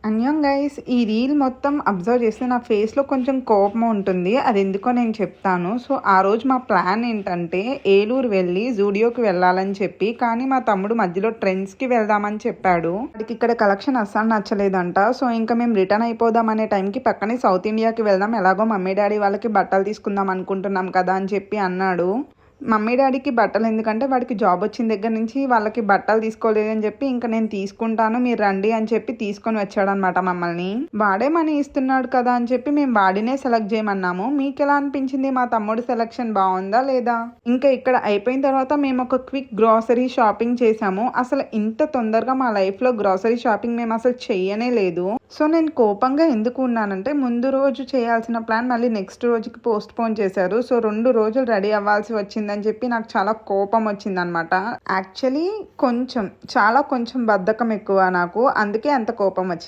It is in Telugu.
అన్యోన్ గైస్, ఈ రీల్ మొత్తం అబ్జర్వ్ చేస్తే నా ఫేస్లో కొంచెం కోపం ఉంటుంది. అది ఎందుకో నేను చెప్తాను. సో ఆ రోజు మా ప్లాన్ ఏంటంటే ఏలూరు వెళ్ళి జూడియోకి వెళ్ళాలని చెప్పి, కానీ మా తమ్ముడు మధ్యలో ట్రెండ్స్కి వెళ్దామని చెప్పాడు. వాడికి ఇక్కడ కలెక్షన్ అస్సలు నచ్చలేదంట. సో ఇంకా మేము రిటర్న్ అయిపోదాం అనే టైంకి పక్కనే సౌత్ ఇండియాకి వెళ్దాం, ఎలాగో మమ్మీ డాడీ వాళ్ళకి బట్టలు తీసుకుందాం అనుకుంటున్నాం కదా అని చెప్పి అన్నాడు. మమ్మీ డాడీకి బట్టలు ఎందుకంటే వాడికి జాబ్ వచ్చిన దగ్గర నుంచి వాళ్ళకి బట్టలు తీసుకోలేదని చెప్పి ఇంకా నేను తీసుకుంటాను మీరు రండి అని చెప్పి తీసుకొని వచ్చాడనమాట మమ్మల్ని. వాడే మనీ ఇస్తున్నాడు కదా అని చెప్పి మేము వాడినే సెలెక్ట్ చేయమన్నాము. మీకు ఎలా అనిపించింది? మా తమ్ముడు సెలెక్షన్ బాగుందా లేదా? ఇంకా ఇక్కడ అయిపోయిన తర్వాత మేము ఒక క్విక్ గ్రాసరీ షాపింగ్ చేసాము. అసలు ఇంత తొందరగా మా లైఫ్లో గ్రాసరీ షాపింగ్ మేము అసలు చెయ్యనే లేదు. సో నేను కోపంగా ఎందుకు ఉన్నానంటే ముందు రోజు చేయాల్సిన ప్లాన్ మళ్ళీ నెక్స్ట్ రోజుకి పోస్ట్ పోన్ చేశారు. సో 2 రోజులు రెడీ అవ్వాల్సి వచ్చిందని చెప్పి నాకు చాలా కోపం వచ్చిందనమాట. యాక్చువల్లీ కొంచెం బద్ధకం ఎక్కువ నాకు, అందుకే అంత కోపం వచ్చింది.